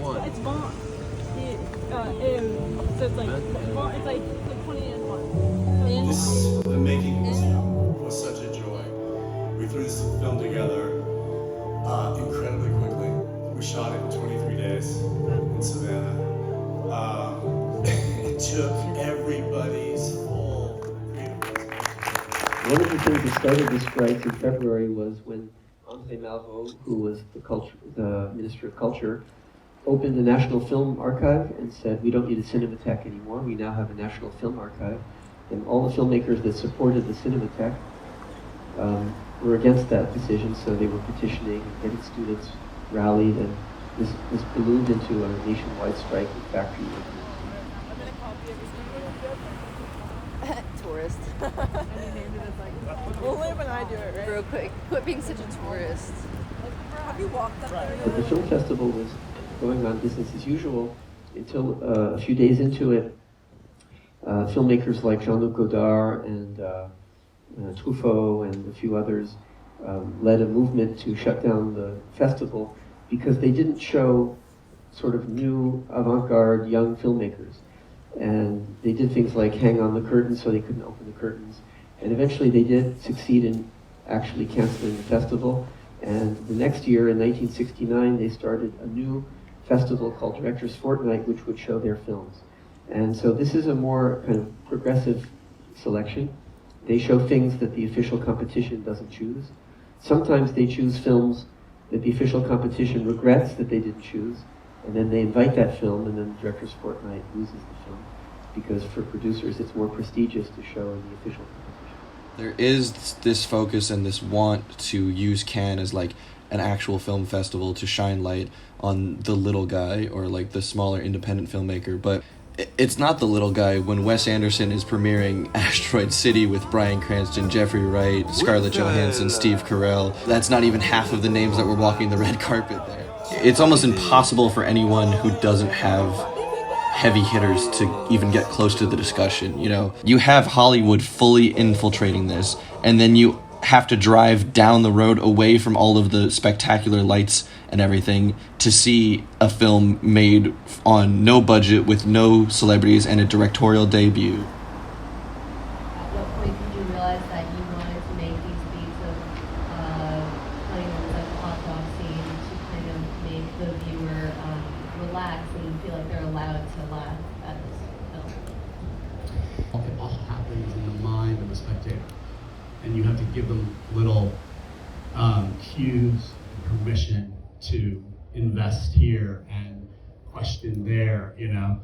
one. It's Vaughn. So it's like Vaughn. It's like 20 and 1. The making was such a joy. We threw this film together incredibly quickly. We shot it in 23 days in Savannah. It took everybody's full creative presence. One of the things that started the strikes in February was when André Malraux, who was the Minister of Culture, opened the National Film Archive and said, we don't need a Cinematheque anymore, we now have a National Film Archive. And all the filmmakers that supported the Cinematheque were against that decision, so they were petitioning and getting students rallied, and this ballooned into a nationwide strike with factory workers. Tourist. We'll live when I do it, right? Real quick, quit being such a tourist. Have you walked up there? But the film festival was going on business as usual until a few days into it, filmmakers like Jean-Luc Godard and Truffaut and a few others led a movement to shut down the festival because they didn't show sort of new avant-garde young filmmakers. And they did things like hang on the curtains so they couldn't open the curtains. And eventually they did succeed in actually canceling the festival. And the next year, in 1969, they started a new festival called Directors Fortnight, which would show their films. And so this is a more kind of progressive selection. They show things that the official competition doesn't choose. Sometimes they choose films that the official competition regrets that they didn't choose, and then they invite that film, and then the Directors Fortnight loses the film, because for producers it's more prestigious to show in the official competition. There is this focus and this want to use Cannes as like an actual film festival to shine light on the little guy or like the smaller independent filmmaker, but it's not the little guy when Wes Anderson is premiering Asteroid City with Bryan Cranston, Jeffrey Wright, Scarlett Johansson, Steve Carell. That's not even half of the names that were walking the red carpet there. It's almost impossible for anyone who doesn't have heavy hitters to even get close to the discussion, you know? You have Hollywood fully infiltrating this, and then you have to drive down the road away from all of the spectacular lights and everything to see a film made on no budget with no celebrities and a directorial debut. At what point did you realize that you wanted to make these beats of playing with like a hot dog scene to kind of make the viewer relax and feel like they're allowed to laugh at this film? It all happens in the mind of the spectator, and you have to give them little cues and permission to invest here and question there, you know,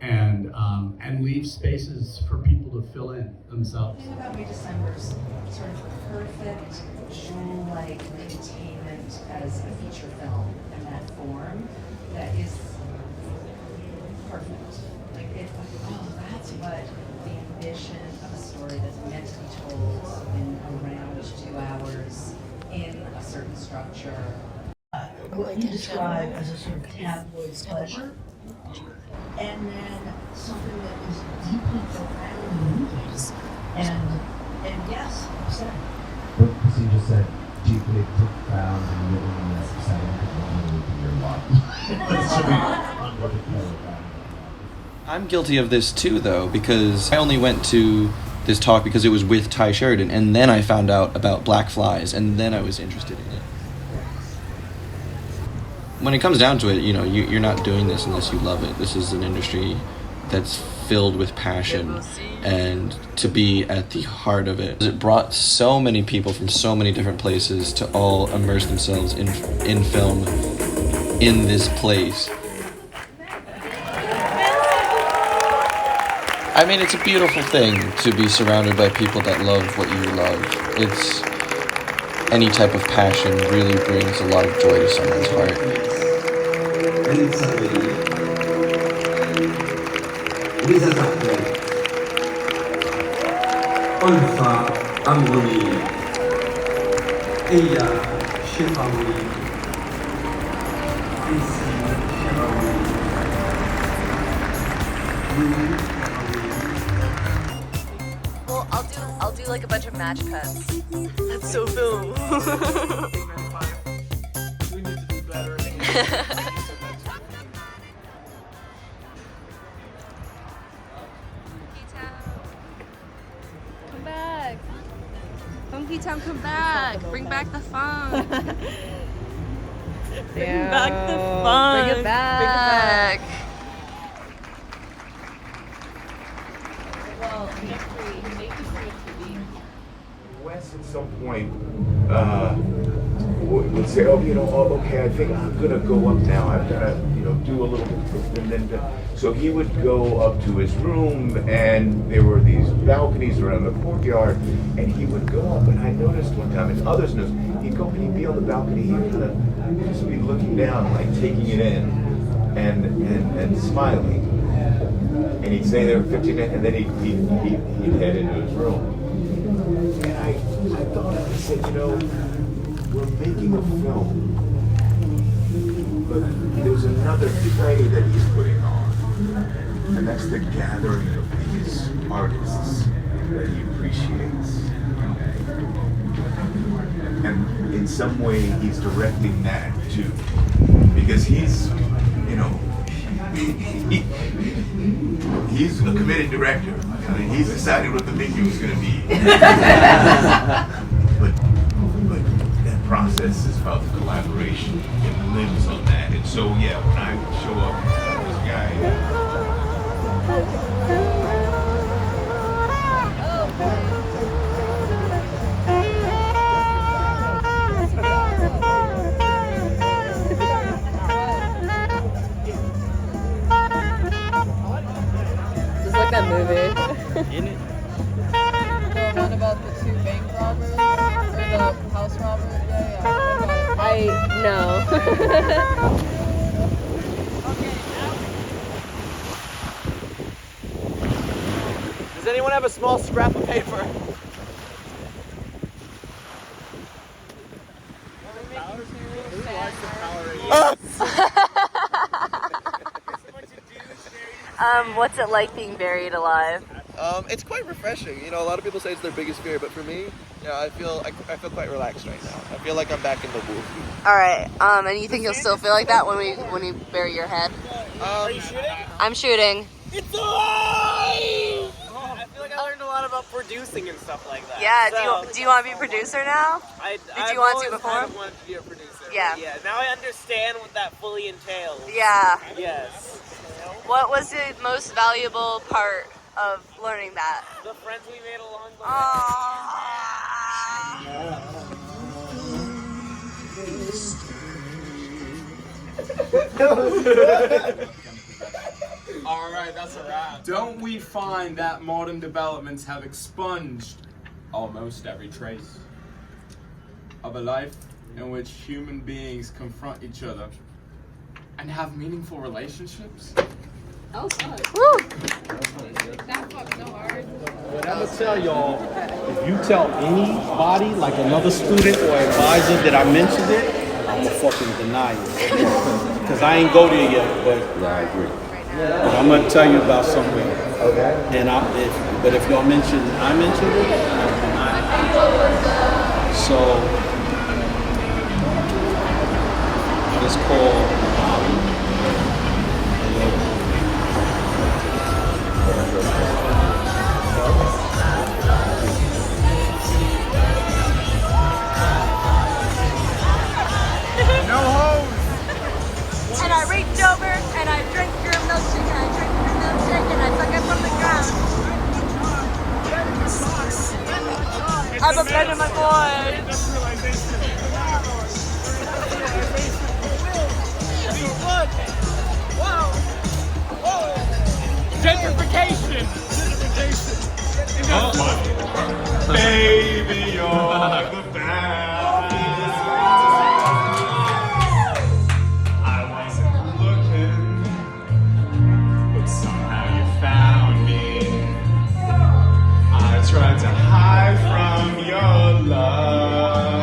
and leave spaces for people to fill in themselves. The thing about May December's sort of perfect, jewel-like containment as a feature film in that form, that is perfect. Like that's what the ambition of a story that's meant to be told in around 2 hours in a certain structure. What you describe as a sort of tabloid pleasure, and then something that is deeply profoundly moving, and yes, upsetting. Because you just said deeply profound and moving and upsetting because one would be your lot. I'm guilty of this too, though, because I only went to this talk because it was with Ty Sheridan, and then I found out about Black Flies, and then I was interested in it. When it comes down to it, you know, you're not doing this unless you love it. This is an industry that's filled with passion, and to be at the heart of it. It brought so many people from so many different places to all immerse themselves in film in this place. I mean, it's a beautiful thing to be surrounded by people that love what you love. It's any type of passion really brings a lot of joy to someone's heart. Well, I'll do like a bunch of match cuts. That's so film. We need to do better. back. Bring back the fun. Bring back the fun. Bring it back. Well, make the Wes at some point would say, oh, okay, I think I'm gonna go up now. I've gotta, do a little bit, and then so he would go up to his room, and there were these balconies around the courtyard, and he would go up, and I noticed one time, and others noticed, he'd go and he'd be on the balcony, he'd kind of just be looking down, like taking it in, and smiling, and he'd stay there for 15 minutes, and then he'd head into his room. And I thought, I said, we're making a film, but there's another play that he's putting on, and that's the gathering of these artists that he appreciates. And in some way, he's directing that too, because he's, he's a committed director. I mean, he's decided what the menu is going to be. but that process is about the collaboration. It lives on that. And so, yeah, when I show up, this guy. It's like that movie. Isn't it? The one about the two bank robbers or the house robbers. Yeah. I know. Does anyone have a small scrap of paper? What's it like being buried alive? It's quite refreshing. A lot of people say it's their biggest fear, but for me, I feel quite relaxed right now. I feel like I'm back in the womb. All right. And you think you'll still feel like that when we bury your head? Are you shooting? I'm shooting. It's alive! I feel like I learned a lot about producing and stuff like that. Yeah. So, Do you want to be a producer now? Did you want to before? Kind of wanted to be a producer. Yeah. Yeah. Now I understand what that fully entails. Yeah. Yes. What was the most valuable part of learning that? The friends we made along the way. All right, that's a wrap. Don't we find that modern developments have expunged almost every trace of a life in which human beings confront each other and have meaningful relationships? Oh, God. Woo! That fucked so hard. What I'm gonna tell y'all, if you tell anybody, like another student or advisor that I mentioned it, I'm gonna fucking deny it. Because I ain't go there yet, but I agree. But I'm gonna tell you about something. Okay. And but if y'all mention I mentioned it, I'm denying it. So it's called And I reach over and I drink your milkshake and I drink your milkshake and I suck it from the ground. I'm a friend of my boy. Gentrification! Baby, you're the best. I wasn't looking, but somehow you found me. I tried to hide from your love.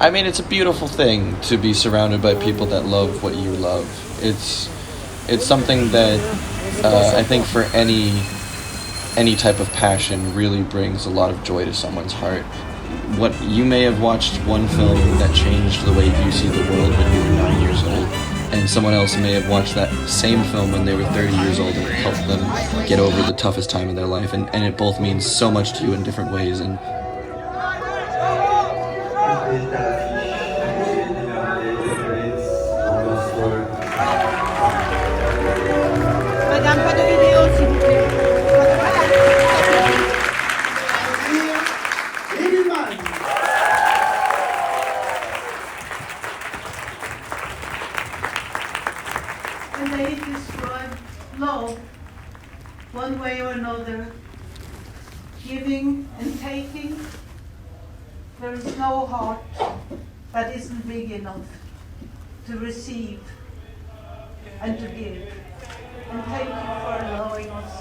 I mean, it's a beautiful thing to be surrounded by people that love what you love. It's something that I think for any type of passion really brings a lot of joy to someone's heart. What you may have watched one film that changed the way you see the world when you were 9 years old, and someone else may have watched that same film when they were 30 years old and it helped them get over the toughest time in their life, and it both means so much to you in different ways. And Madame, pas de vidéo, s'il vous plaît. And they describe love one way or another, giving and taking. There is no heart that isn't big enough to receive and to give. And thank you for allowing us